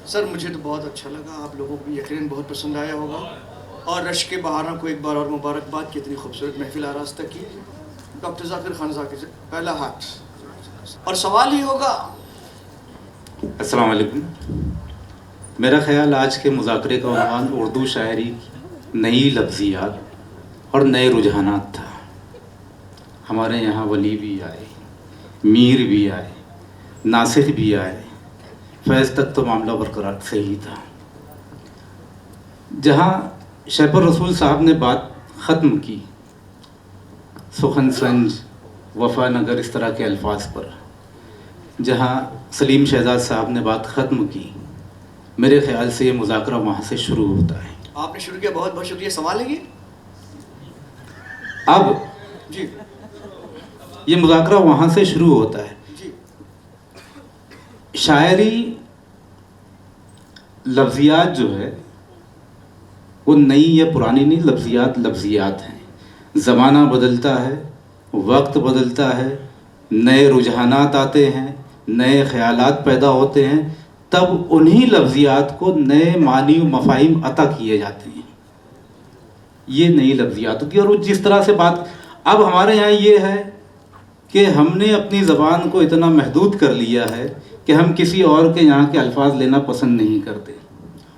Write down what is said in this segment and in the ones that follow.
سر مجھے تو بہت اچھا لگا، آپ لوگوں کو بھی یقیناً بہت پسند آیا ہوگا، اور رشک بہاروں کو ایک بار اور مبارکباد کہ اتنی خوبصورت محفل آراستہ کی ڈاکٹر ذاکر خان ذاکر سے پہلا ہاتھ، اور سوال ہی ہوگا۔ السلام علیکم۔ میرا خیال آج کے مذاکرے کا عنوان اردو شاعری کی نئی لفظیات اور نئے رجحانات تھا۔ ہمارے یہاں ولی بھی آئے، میر بھی آئے، ناصر بھی آئے، فیض تک تو معاملہ برقرار صحیح تھا۔ جہاں شیپر رسول صاحب نے بات ختم کی سخن سنج، وفا نگر، اس طرح کے الفاظ پر، جہاں سلیم شہزاد صاحب نے بات ختم کی، میرے خیال سے یہ مذاکرہ وہاں سے شروع ہوتا ہے۔ آپ نے شروع کیا، بہت بہت شکریہ۔ سوال ہے اب جی یہ مذاکرہ وہاں سے شروع ہوتا ہے۔ جی شاعری لفظیات جو ہے وہ نئی یا پرانی نہیں، لفظیات ہیں۔ زمانہ بدلتا ہے، وقت بدلتا ہے، نئے رجحانات آتے ہیں، نئے خیالات پیدا ہوتے ہیں، تب انہی لفظیات کو نئے معنی و مفاہیم عطا کیے جاتے ہیں۔ یہ نئی لفظیات ہوتی ہے۔ اور جس طرح سے بات اب ہمارے یہاں یہ ہے کہ ہم نے اپنی زبان کو اتنا محدود کر لیا ہے کہ ہم کسی اور کے یہاں کے الفاظ لینا پسند نہیں کرتے،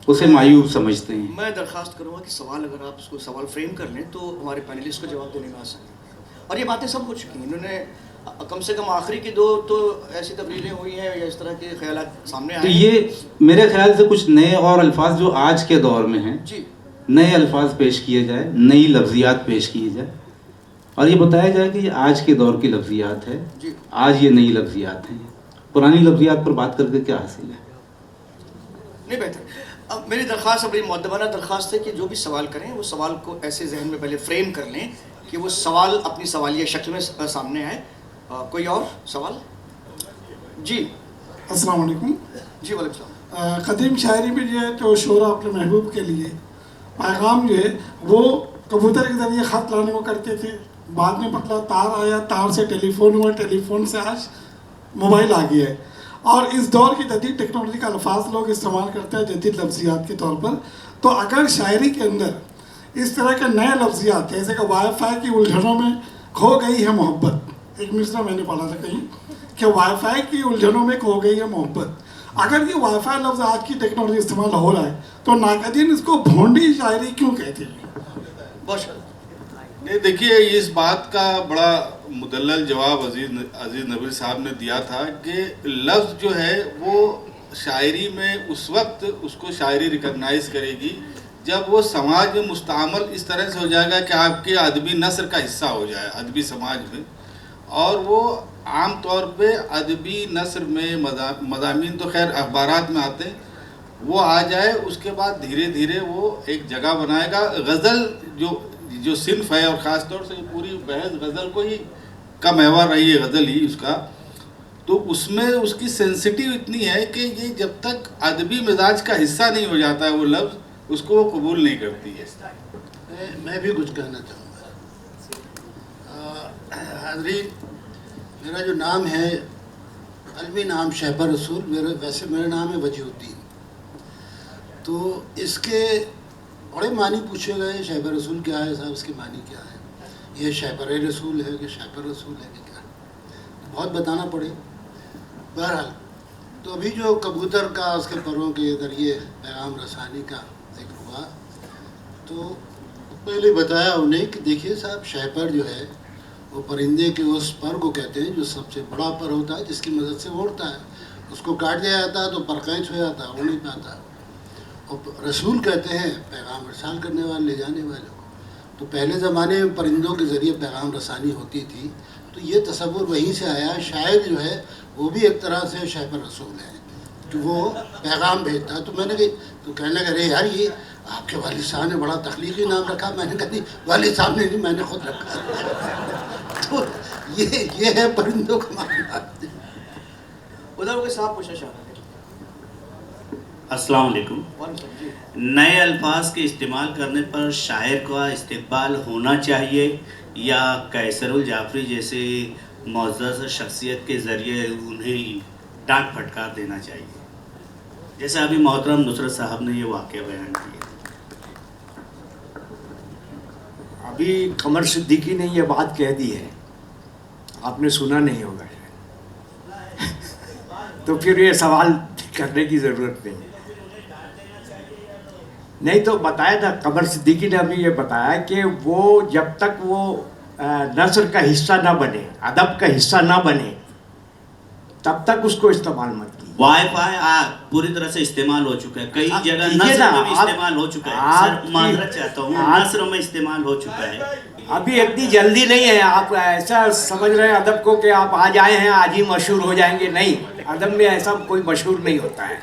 اسے معیوب سمجھتے ہیں۔ میں درخواست کروں گا کہ سوال اگر آپ اس کو سوال فریم کر لیں تو ہمارے پینلسٹ کو جواب دینے میں آسان ہے، اور یہ باتیں سب ہو چکی ہیں۔ انہوں نے کم سے کم آخری کی دو تو ایسی تبدیلیں ہوئی ہیں یا اس طرح کے خیالات سامنے تو آئے ہیں۔ یہ میرے خیال سے کچھ نئے اور الفاظ جو آج کے دور میں ہیں، جی نئے الفاظ پیش کیے جائے، نئی لفظیات پیش کیے جائے، اور یہ بتایا جائے کہ یہ آج کے دور کی لفظیات ہے، جی آج یہ نئی لفظیات ہیں۔ پرانی لفظیات پر بات کر کے کیا حاصل ہے؟ نہیں بہتر۔ اب میری درخواست، بڑی مؤدبانہ درخواست ہے کہ جو بھی سوال کریں وہ سوال کو ایسے ذہن میں پہلے فریم کر لیں کہ وہ سوال اپنی سوالیہ شکل میں سامنے آئے۔ کوئی اور سوال؟ جی السلام علیکم۔ جی وعلیکم السلام۔ قدیم شاعری میں جو ہے تو شعرا اپنے محبوب کے لیے پیغام جو ہے وہ کبوتر کے ذریعے خط لانے کو کرتے تھے، بعد میں پتلا تار آیا، تار سے ٹیلی فون ہوا، ٹیلی فون سے آج موبائل آ گیا ہے، اور اس دور کی جدید ٹیکنالوجی کا الفاظ لوگ استعمال کرتے ہیں جدید لفظیات کے طور پر۔ تو اگر شاعری کے اندر اس طرح کے نئے لفظیات جیسے کہ وائی فائی کی الجھنوں میں کھو گئی ہے محبت، ایک مصرع میں نے پڑھا تھا کہیں کہ وائی فائی کی الجھنوں میں کھو گئی ہے محبت، اگر یہ وائی فائی لفظ آج کی ٹیکنالوجی استعمال ہو رہا ہے تو ناقدین اس کو بھونڈی شاعری کیوں کہتے ہیں؟ بہت شکریہ۔ نہیں دیکھیے، اس بات کا بڑا مدلل جواب عزیز نبیل صاحب نے دیا تھا کہ لفظ جو ہے وہ شاعری میں اس وقت اس کو شاعری ریکگنائز کرے گی جب وہ سماج میں مستعمل اس طرح سے ہو جائے گا کہ آپ کے ادبی نثر کا حصہ ہو جائے ادبی سماج میں، اور وہ عام طور پہ ادبی نثر میں مضامین تو خیر اخبارات میں آتے ہیں، وہ آ جائے، اس کے بعد دھیرے دھیرے وہ ایک جگہ بنائے گا۔ غزل جو صنف ہے، اور خاص طور سے پوری بحث غزل کو ہی کا محور رہی ہے، غزل ہی اس کا، تو اس میں اس کی سینسٹیو اتنی ہے کہ یہ جب تک ادبی مزاج کا حصہ نہیں ہو جاتا ہے وہ لفظ، اس کو وہ قبول نہیں کرتی ہے۔ میں بھی کچھ کہنا چاہوں گا۔ حاضرین، میرا جو نام ہے علمی نام شیپر رسول، ویسے میرا نام ہے وجیہ الدین، تو اس کے بڑے معنی پوچھے گئے، شیپر رسول کیا ہے صاحب، اس کے معنی کیا ہے، یہ شیپر رسول ہے کہ شیپر رسول ہے کہ کیا، بہت بتانا پڑے۔ بہرحال تو ابھی جو کبوتر کا اس کے پروں کے ذریعے پیغام رسانی کا ذکر ہوا، تو پہلے بتایا انہیں کہ دیکھیے صاحب، شیپر جو ہے وہ پرندے کے اس پر کو کہتے ہیں جو سب سے بڑا پر ہوتا ہے، جس کی مدد سے وہ اڑتا ہے، اس کو کاٹ دیا جاتا ہے تو پر قینچ ہو جاتا ہے، اڑ نہیں پاتا۔ اور رسول کہتے ہیں پیغام رسال کرنے والے، لے جانے والے کو۔ تو پہلے زمانے میں پرندوں کے ذریعے پیغام رسانی ہوتی تھی، تو یہ تصور وہیں سے آیا۔ شاعر جو ہے وہ بھی ایک طرح سے شیپر رسول ہے کہ وہ پیغام بھیجتا ہے۔ تو میں نے تو کہنے لگا ارے یار، یہ آپ کے والد صاحب نے بڑا تخلیقی نام رکھا۔ میں نے کہا نہیں، والد صاحب نے نہیں، میں نے خود رکھا۔ تو یہ ہے پرندوں کا معاملہ۔ ادھر کے صاحب پوچھنا چاہ رہے ہیں۔ السلام علیکم۔ وعلیکم السلام جی۔ نئے الفاظ کے استعمال کرنے پر شاعر کا استقبال ہونا چاہیے یا قیصر الجعفری جیسے معزز شخصیت کے ذریعے انہیں ڈانٹ پھٹکار دینا چاہیے؟ جیسے ابھی محترم نصرت صاحب نے یہ واقعہ بیان کیا. ابھی قمر صدیقی نے یہ بات کہہ دی ہے, آپ نے سنا نہیں ہوگا شاید. تو پھر یہ سوال کرنے کی ضرورت نہیں تو بتایا تھا. قمر صدیقی نے ابھی یہ بتایا کہ وہ جب تک وہ نثر کا حصہ نہ بنے, ادب کا حصہ نہ بنے, تب تک اس کو استعمال مت کیجیے. وائی فائی پوری طرح سے استعمال ہو چکا ہے, کئی جگہ کیجیے نثر نا, میں بھی استعمال ہو چکا ہے. سر معذرت چاہتا ہوں, نثر میں استعمال ہو چکا ہے. ابھی اتنی جلدی نہیں ہے. آپ ایسا سمجھ رہے ہیں ادب کو کہ آپ آج آئے ہیں آج ہی مشہور ہو جائیں گے. نہیں, ادب میں ایسا کوئی مشہور نہیں ہوتا ہے.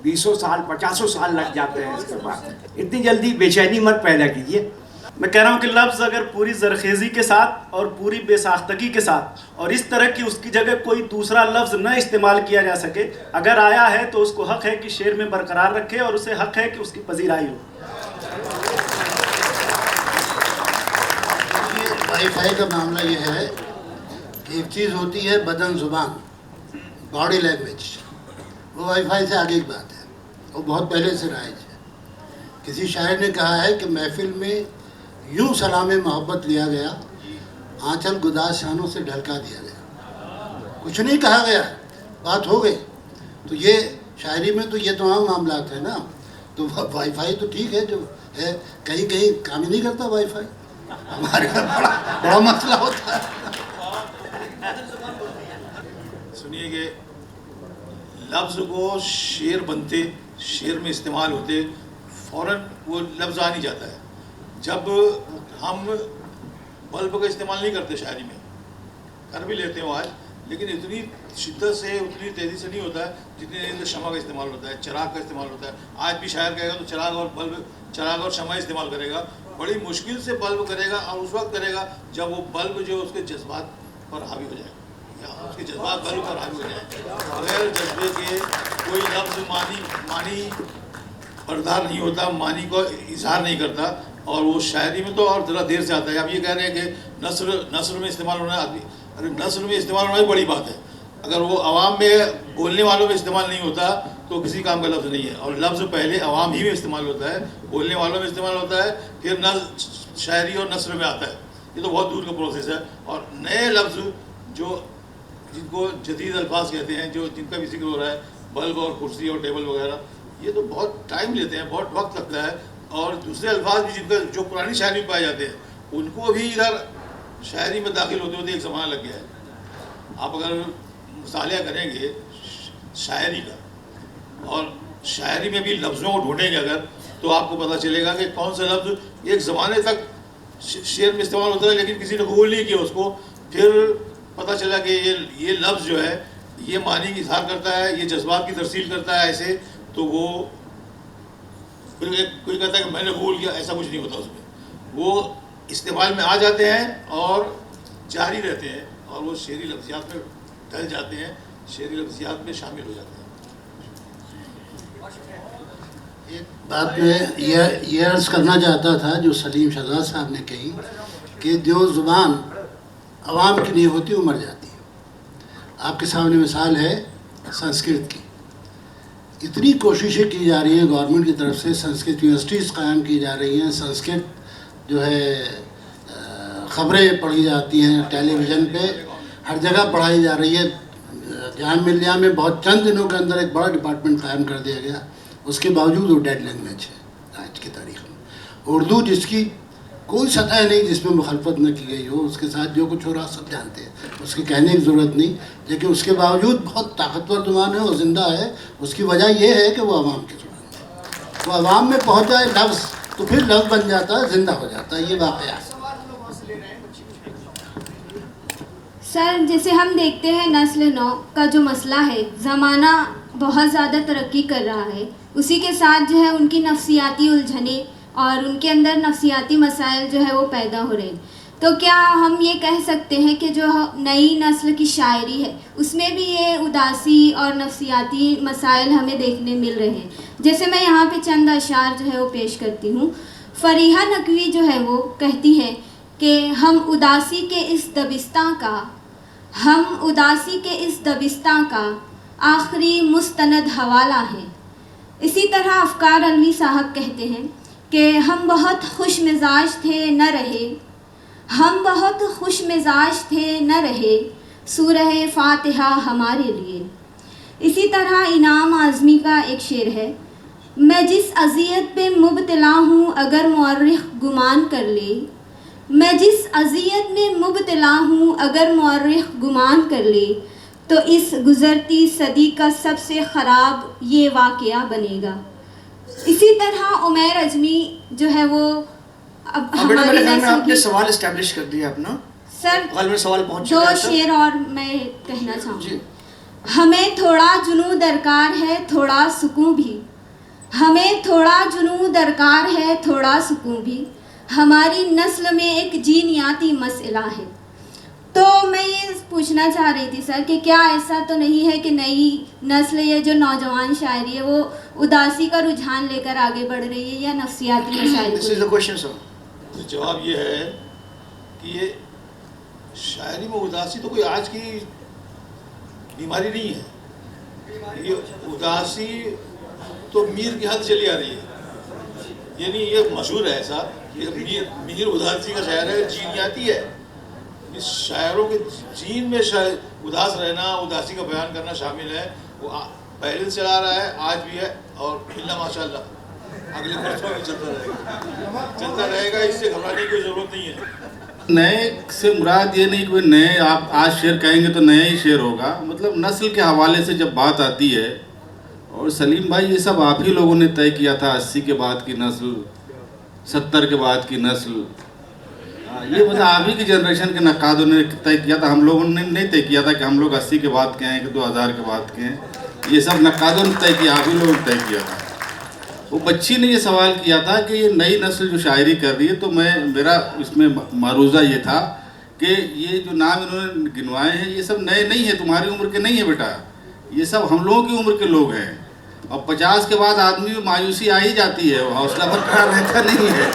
20 سال 50 سال لگ جاتے ہیں اس کے بعد. اتنی جلدی بے چینی مت پیدا کیجیے. میں کہہ رہا ہوں کہ لفظ اگر پوری زرخیزی کے ساتھ اور پوری بے ساختگی کے ساتھ اور اس طرح کی اس کی جگہ کوئی دوسرا لفظ نہ استعمال کیا جا سکے, اگر آیا ہے تو اس کو حق ہے کہ شعر میں برقرار رکھے اور اسے حق ہے کہ اس کی پذیرائی ہو. وائی فائی کا معاملہ یہ ہے کہ ایک چیز ہوتی ہے بدن زبان, باڈی لینگویج, وہ وائی فائی سے آگے کی بات ہے, وہ بہت پہلے سے رائج ہے. کسی شاعر نے کہا ہے کہ محفل میں یوں سلام محبت لیا گیا, آنچل گداز شانوں سے ڈھلکا دیا گیا. کچھ نہیں کہا گیا, بات ہو گئی. تو یہ شاعری میں تو یہ تمام معاملات ہیں نا. تو وائی فائی تو ٹھیک ہے جو ہے, کہیں کہیں کام ہی نہیں کرتا وائی فائی. ہمارے یہاں بڑا مسئلہ ہوتا ہے. سنیے کہ لفظ کو شعر بنتے, شعر میں استعمال ہوتے, فوراً وہ لفظ آ نہیں جاتا ہے. جب ہم بلب کا استعمال نہیں کرتے شاعری میں, کر بھی لیتے ہیں آج, لیکن اتنی شدت سے اتنی تیزی سے نہیں ہوتا ہے جتنی شمع کا استعمال ہوتا ہے, چراغ کا استعمال ہوتا ہے. آج بھی شاعر کہے گا تو چراغ اور شمع استعمال کرے گا. بڑی مشکل سے بلب کرے گا اور اس وقت کرے گا جب وہ بلب جو اس کے جذبات پر حاوی ہو جائے, یا اس کے جذبات بلب پر حاوی ہو جائے. بغیر جذبے کے کوئی لفظ معنی بردار نہیں ہوتا, معنی کو اظہار نہیں کرتا. اور وہ شاعری میں تو اور ذرا دیر سے آتا ہے. اب یہ کہہ رہے ہیں کہ نثر میں استعمال ہونا ہے, ارے نثر میں استعمال ہونا ہی بڑی بات ہے. اگر وہ عوام میں بولنے والوں میں استعمال نہیں ہوتا تو کسی کام کا لفظ نہیں ہے. اور لفظ پہلے عوام ہی میں استعمال ہوتا ہے, بولنے والوں میں استعمال ہوتا ہے, پھر شاعری اور نثر میں آتا ہے. یہ تو بہت دور کا پروسیس ہے. اور نئے لفظ جو جن کو جدید الفاظ کہتے ہیں, جو جن کا بھی ذکر ہو رہا ہے, بلب اور کرسی اور ٹیبل وغیرہ, یہ تو بہت ٹائم لیتے ہیں, بہت وقت لگتا ہے. اور دوسرے الفاظ بھی جن کا جو پرانی شاعری میں پائے جاتے ہیں ان کو بھی ادھر شاعری میں داخل ہوتے ہوتے ایک زمانہ لگ گیا ہے. آپ اگر مطالعہ کریں گے شاعری کا اور شاعری میں بھی لفظوں کو ڈھونڈیں گے اگر, تو آپ کو پتہ چلے گا کہ کون سا لفظ ایک زمانے تک شعر میں استعمال ہوتا ہے لیکن کسی نے قبول نہیں کیا اس کو. پھر پتہ چلا کہ یہ لفظ جو ہے یہ معنی کی اظہار کرتا ہے, یہ جذبات کی ترسیل کرتا ہے ایسے, تو وہ کوئی کہتا ہے کہ میں نے قبول کیا, ایسا کچھ نہیں ہوتا اس میں. وہ استعمال میں آ جاتے ہیں اور جاری رہتے ہیں اور وہ شعری لفظیات میں ڈھل جاتے ہیں, شعری لفظیات میں شامل ہو جاتے ہیں. ایک بات میں یہ عرض کرنا چاہتا تھا جو سلیم شہزاد صاحب نے کہی کہ جو زبان عوام کی نہیں ہوتی وہ مر جاتی ہے. آپ کے سامنے مثال ہے سنسکرت کی. اتنی کوششیں کی جا رہی ہیں گورنمنٹ کی طرف سے, سنسکرت یونیورسٹیز قائم کی جا رہی ہیں, سنسکرت جو ہے خبریں پڑھی جاتی ہیں ٹیلی ویژن پہ, ہر جگہ پڑھائی جا رہی ہے. جامعہ ملیہ میں بہت چند دنوں کے اندر ایک بڑا ڈپارٹمنٹ قائم کر دیا گیا. اس کے باوجود وہ ڈیڈ لینگویج ہے آج کی تاریخ میں. اردو جس کی کوئی سطح نہیں جس میں مخالفت نہ کی گئی ہو, اس کے ساتھ جو کچھ ہو رہا سب جانتے ہیں, اس کی کہنے کی ضرورت نہیں, لیکن اس کے باوجود بہت طاقتور زبان ہے اور زندہ ہے. اس کی وجہ یہ ہے کہ وہ عوام کی زبان ہے. وہ عوام میں پہنچ جائے لفظ تو پھر لفظ بن جاتا ہے, زندہ ہو جاتا ہے. یہ واقعہ ہے. سر جیسے ہم دیکھتے ہیں نسل نو کا جو مسئلہ ہے, زمانہ بہت زیادہ ترقی کر رہا ہے, اسی کے ساتھ جو ہے ان کی نفسیاتی الجھنیں اور ان کے اندر نفسیاتی مسائل جو ہے وہ پیدا ہو رہے ہیں. تو کیا ہم یہ کہہ سکتے ہیں کہ جو نئی نسل کی شاعری ہے اس میں بھی یہ اداسی اور نفسیاتی مسائل ہمیں دیکھنے مل رہے ہیں؟ جیسے میں یہاں پہ چند اشعار جو ہے وہ پیش کرتی ہوں. فریحہ نقوی جو ہے وہ کہتی ہیں کہ ہم اداسی کے اس دبستاں کا آخری مستند حوالہ ہیں. اسی طرح افکار علوی صاحب کہتے ہیں کہ ہم بہت خوش مزاج تھے نہ رہے، ہم بہت خوش مزاج تھے نہ رہے، سورہ فاتحہ ہمارے لیے۔ اسی طرح انعام اعظمی کا ایک شعر ہے، میں جس اذیت پہ مبتلا ہوں اگر مورخ گمان کر لے، میں جس اذیت میں مبتلا ہوں اگر مورخ گمان کر لے، تو اس گزرتی صدی کا سب سے خراب یہ واقعہ بنے گا۔ اسی طرح عمیر اجمی جو ہے وہ اب بیٹا میرے خیال میں آپ نے کی سوال اسٹیبلش کر دیا اپنا، سر غالباً سوال پہنچ دو چکا ہے سر۔ شعر اور میں کہنا چاہوں جی ہمیں تھوڑا جنوں درکار ہے تھوڑا سکون بھی، ہمیں تھوڑا جنوں درکار ہے تھوڑا سکون بھی، ہماری نسل میں ایک جینیاتی مسئلہ ہے۔ تو میں یہ پوچھنا چاہ رہی تھی سر کہ کیا ایسا تو نہیں ہے کہ نئی نسل یا جو نوجوان شاعری ہے وہ اداسی کا رجحان لے کر آگے بڑھ رہی ہے یا نفسیاتی مسائل دس از دا کوشچن سر۔ تو جواب یہ ہے کہ یہ شاعری میں اداسی تو کوئی آج کی بیماری نہیں ہے، یہ اداسی تو میر کی حد چلی آ رہی ہے، یعنی یہ مشہور ہے ایسا کہ میر اداسی کا شاعر ہے، جینیاتی ہے، اس شاعروں کے جین میں اداس رہنا، اداسی کا بیان کرنا شامل ہے، وہ پہلے سے چلا رہا ہے، آج بھی ہے، اور اللہ ماشاء اللہ اگلے برسوں میں چلتا رہے گا، اس سے گھبرانے کی ضرورت نہیں ہے۔ نئے سے مراد یہ نہیں کہ نئے آپ آج شعر کہیں گے تو نیا ہی شعر ہوگا، مطلب نسل کے حوالے سے جب بات آتی ہے، اور سلیم بھائی یہ سب آپ ہی لوگوں نے طے کیا تھا، 80 کے بعد کی نسل، 70 کے بعد کی نسل، یہ مطلب آپ ہی کی جنریشن کے نقادوں نے طے کیا تھا، ہم لوگوں نے نہیں طے کیا تھا کہ ہم لوگ 80 کے بعد کے ہیں کہ 2000 کے بعد کے ہیں، یہ سب نقادوں نے طے کیا، آپ ہی لوگوں نے طے کیا تھا۔ وہ بچی نے یہ سوال کیا تھا کہ یہ نئی نسل جو شاعری کر رہی ہے، تو میرا اس میں معروضہ یہ تھا کہ یہ جو نام انہوں نے گنوائے ہیں یہ سب نئے نہیں ہیں، تمہاری عمر کے نہیں ہیں بیٹا، یہ سب ہم لوگوں کی عمر کے لوگ ہیں، اور 50 کے بعد آدمی میں مایوسی آ ہی جاتی ہے، وہ حوصلہ برقرار رہتا نہیں ہے۔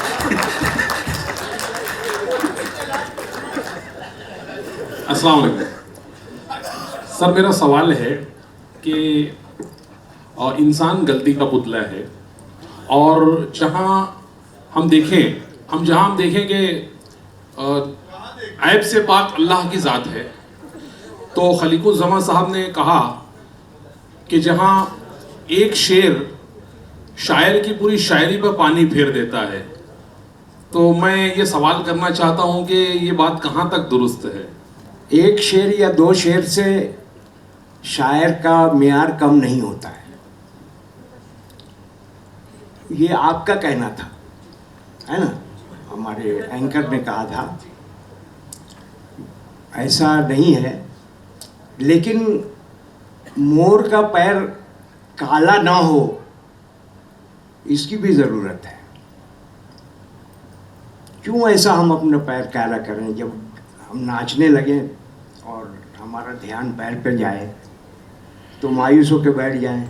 السلام علیکم سر، میرا سوال ہے کہ انسان غلطی کا پتلا ہے، اور جہاں ہم دیکھیں کہ عیب سے پاک اللہ کی ذات ہے، تو خلیق الزماں صاحب نے کہا کہ جہاں ایک شعر شاعر کی پوری شاعری پر پانی پھیر دیتا ہے، تو میں یہ سوال کرنا چاہتا ہوں کہ یہ بات کہاں تک درست ہے؟ ایک شعر یا دو شعر سے شاعر کا معیار کم نہیں ہوتا ہے، یہ آپ کا کہنا تھا، ہے نا، ہمارے اینکر نے کہا تھا، ایسا نہیں ہے، لیکن مور کا پیر کالا نہ ہو اس کی بھی ضرورت ہے۔ کیوں ایسا ہم اپنا پیر کالا کریں؟ جب ہم ناچنے لگیں اور ہمارا دھیان پیر پہ جائے تو مایوس ہو کے بیٹھ جائیں۔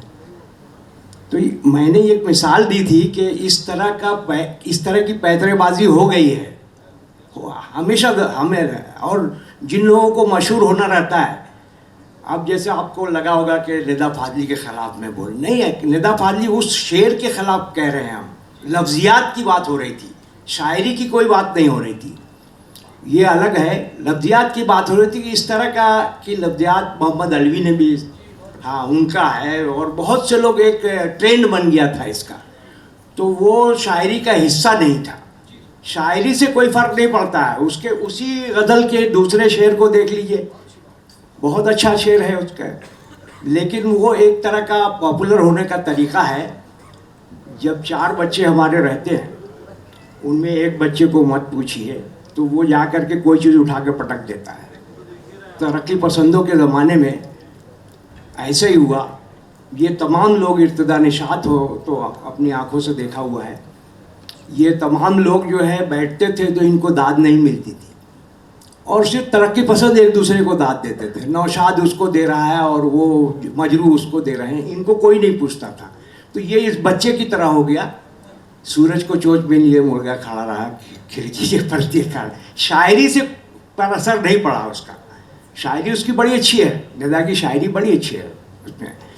تو میں نے ایک مثال دی تھی کہ اس طرح کی پیترے بازی ہو گئی ہے ہمیشہ ہمیں، اور جن لوگوں کو مشہور ہونا رہتا ہے، اب جیسے آپ کو لگا ہوگا کہ ندا فاضلی کے خلاف میں بول نہیں ہے، ندا فاضلی اس شعر کے خلاف کہہ رہے ہیں، ہم لفظیات کی بات ہو رہی تھی، شاعری کی کوئی بات نہیں ہو رہی تھی، یہ الگ ہے، لفظیات کی بات ہو رہی تھی کہ اس طرح کا کہ لفظیات محمد علوی نے بھی، ہاں ان کا ہے، اور بہت سے لوگ، ایک ٹرینڈ بن گیا تھا اس کا، تو وہ شاعری کا حصہ نہیں تھا، شاعری سے کوئی فرق نہیں پڑتا ہے، اس کے اسی غزل کے دوسرے شعر کو دیکھ لیجئے، بہت اچھا شعر ہے اس کا، لیکن وہ ایک طرح کا پاپولر ہونے کا طریقہ ہے۔ جب 4 بچے ہمارے رہتے ہیں، ان میں ایک بچے کو مت پوچھیے تو وہ جا کر کے کوئی چیز اٹھا کے پٹک دیتا ہے۔ ترقی پسندوں کے زمانے میں ایسا ہی ہوا، یہ تمام لوگ ارتداد نشاط ہو تو اپنی آنکھوں سے دیکھا ہوا ہے، یہ تمام لوگ جو ہے بیٹھتے تھے تو ان کو داد نہیں ملتی تھی، اور صرف ترقی پسند ایک دوسرے کو داد دیتے تھے، نوشاد اس کو دے رہا ہے اور وہ مجروح اس کو دے رہے ہیں، ان کو کوئی نہیں پوچھتا تھا۔ تو یہ اس بچے کی طرح ہو گیا، سورج کو چونچ میں لیے مرغا کھڑا رہا کھڑکی کے پردے کھڑا، شاعری سے پر اثر نہیں پڑا اس کا، شاعری اس کی بڑی اچھی ہے، ندا کی شاعری بڑی اچھی ہے اس میں،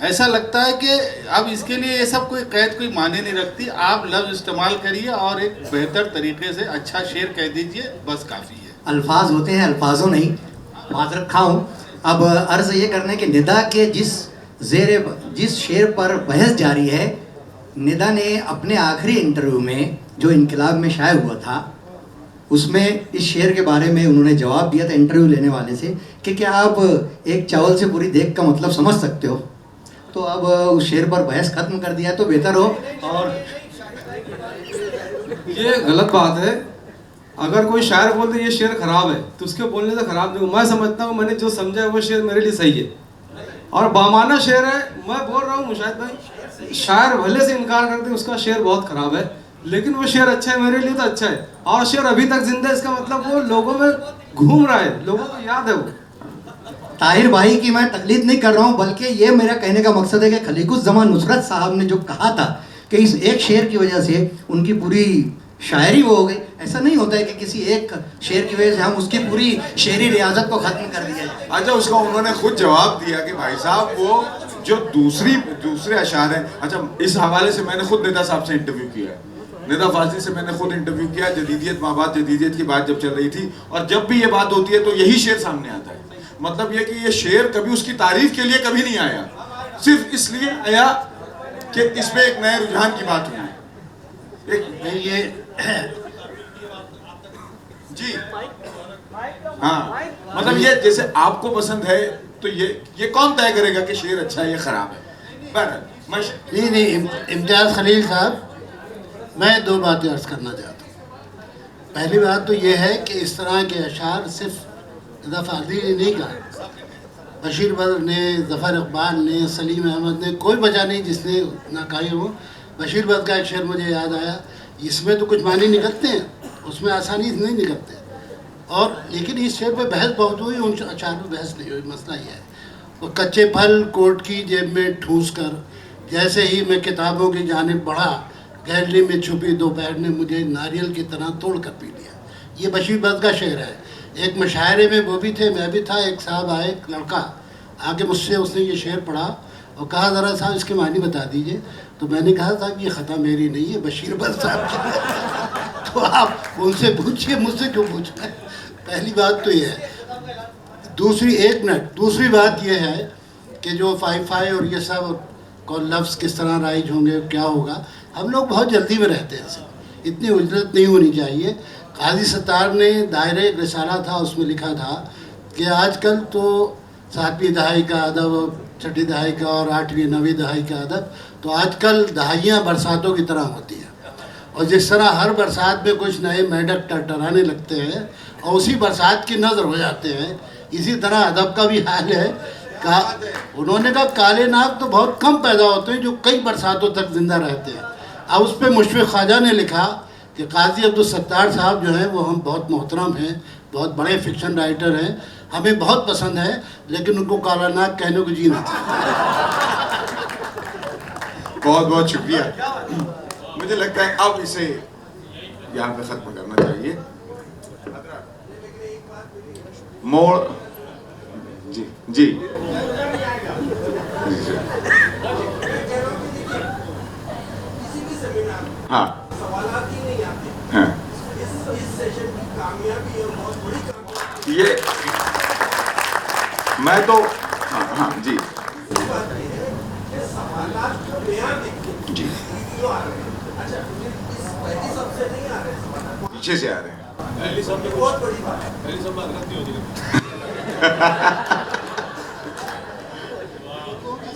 ایسا لگتا ہے کہ اب اس کے لیے یہ سب کوئی قید کوئی معنی نہیں رکھتی. آپ لفظ استعمال کریے اور ایک بہتر طریقے سے اچھا شعر کہہ دیجئے, بس کافی ہے. الفاظ ہوتے ہیں, الفاظوں نہیں. معذرت خواہ ہوں. اب عرض یہ کرنے کہ ندا کے جس شعر پر بحث جاری ہے, ندا نے اپنے آخری انٹرویو میں جو انقلاب میں شائع ہوا تھا اس میں اس شعر کے بارے میں انہوں نے جواب دیا تھا انٹرویو لینے والے سے کہ کیا آپ ایک چاول سے پوری دیگ کا مطلب سمجھ سکتے ہو. تو اب اس شعر پر بحث ختم کر دیا تو بہتر ہو. اور یہ غلط بات ہے. اگر کوئی شاعر بول دے یہ شعر خراب ہے تو اس کے بولنے سے خراب نہیں. میں سمجھتا ہوں میں نے جو سمجھا ہے وہ شعر میرے لیے صحیح ہے اور بامانہ شعر ہے. میں بول رہا ہوں مشاہد بھائی, شاعر بھلے سے انکار کرتے اس کا شعر بہت خراب ہے لیکن وہ شعر اچھا ہے, میرے لیے تو اچھا ہے. اور شعر ابھی تک زندہ ہے, اس کا مطلب وہ لوگوں میں گھوم رہا ہے, لوگوں کو یاد ہے. وہ طاہر بھائی کی میں تقلید نہیں کر رہا ہوں بلکہ یہ میرا کہنے کا مقصد ہے کہ خلیق الزمان نصرت صاحب نے جو کہا تھا کہ اس ایک شعر کی وجہ سے ان کی پوری شاعری وہ ہو گئی. ایسا نہیں ہوتا ہے کہ کسی ایک شعر کی وجہ سے ہم اس کی پوری شعری ریاضت کو ختم کر دیا جائے. اچھا اس کا انہوں نے خود جواب دیا کہ بھائی صاحب وہ جو دوسرے اشعار ہیں. اچھا اس حوالے سے میں نے خود ندا صاحب سے انٹرویو کیا ہے, ندا فاضلی سے میں نے خود انٹرویو کیا. جدیدیت مابعد جدیدیت کی بات جب چل رہی تھی اور جب بھی یہ بات ہوتی ہے تو یہی شعر سامنے آتا ہے. مطلب یہ کہ یہ شعر کبھی اس کی تعریف کے لیے کبھی نہیں آیا, صرف اس لیے آیا کہ اس میں ایک نئے رجحان کی بات ہوئی. یہ جی ہاں مطلب یہ جیسے آپ کو پسند ہے تو یہ کون طے کرے گا کہ شعر اچھا ہے یا خراب ہے. نہیں امتیاز خلیل صاحب, میں دو باتیں عرض کرنا چاہتا ہوں. پہلی بات تو یہ ہے کہ اس طرح کے اشعار صرف ندا فاضلی نے نہیں کہا, بشیر بدر نے, ظفر اقبال نے, سلیم احمد نے, کوئی بچا نہیں جس نے نہ کہے ہو. بشیر بدر کا ایک شعر مجھے یاد آیا, اس میں تو کچھ معنی نکلتے ہیں, اس میں آسانی سے نہیں نکلتے, اور لیکن اس شعر پہ بحث بہت ہوئی, ان اشعار پہ بحث نہیں ہوئی. مسئلہ یہ ہے وہ کچے پھل کوٹ کی جیب میں ٹھوس کر جیسے ہی میں کتابوں کی جانب بڑھا, گیلری میں چھپی دوپہر نے مجھے ناریل کی طرح توڑ کر پی لیا. یہ بشیر بدر کا شعر ہے. ایک مشاعرے میں وہ بھی تھے, میں بھی تھا. ایک صاحب آئے, ایک لڑکا آگے مجھ سے, اس نے یہ شعر پڑھا اور کہا ذرا صاحب اس کے معنی بتا دیجئے. تو میں نے کہا صاحب یہ خطا میری نہیں ہے, بشیر بدر صاحب کی. تو آپ ان سے پوچھئے, مجھ سے کیوں پوچھ رہے ہیں. پہلی بات تو یہ ہے. دوسری بات یہ ہے کہ جو فائی اور یہ سب کو لفظ کس طرح رائج ہوں گے, کیا ہوگا, ہم لوگ بہت جلدی میں رہتے ہیں. اتنی اجرت نہیں ہونی چاہیے. قاضی ستار نے دائرہ ایک رسالہ تھا, اس میں لکھا تھا کہ آج کل تو 7ویں دہائی کا ادب, 6ٹھی دہائی کا اور 8ویں 9ویں دہائی کا ادب, تو آج کل دہائیاں برساتوں کی طرح ہوتی ہیں, اور جس طرح ہر برسات میں کچھ نئے میڈک ٹرٹرانے لگتے ہیں اور اسی برسات کی نظر ہو جاتے ہیں, اسی طرح ادب کا بھی حال ہے. انہوں نے کہا کالے ناگ تو بہت کم پیدا ہوتے ہیں جو کئی برساتوں تک زندہ رہتے ہیں. اب اس پہ مشفق خواجہ نے لکھا کہ قاضی عبدالستار صاحب جو ہیں وہ ہم بہت محترم ہیں, بہت بڑے فکشن رائٹر ہیں, ہمیں بہت پسند ہے, لیکن ان کو کالا ناگ کہنے کو جی نہ تھا. بہت بہت شکریہ. مجھے لگتا ہے اب اسے یہاں پہ ختم کرنا چاہیے. موڑ جی ہاں یہ میں تو ہاں جی جی پیچھے سے آ رہے ہیں.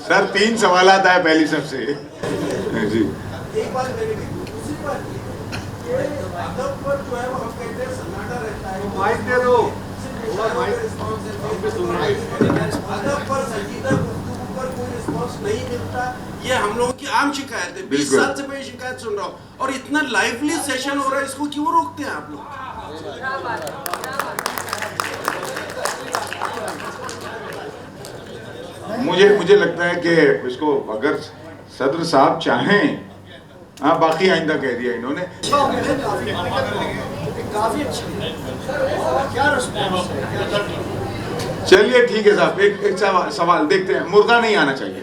سر 3 سوالات آئے پہلی سب سے جی. یہ ہم لوگوں کی عام شکایت ہے. 20 سال سے میں یہ شکایت سن رہا ہوں, اور اتنا لائفلی سیشن ہو رہا ہے, اس کو کیوں روکتے ہیں آپ لوگ؟ مجھے لگتا ہے کہ اس کو اگر صدر صاحب چاہیں, ہاں باقی آئندہ کہہ دیا انہوں نے. چلیے ٹھیک ہے صاحب, ایک سوال دیکھتے ہیں. مرغا نہیں آنا چاہیے.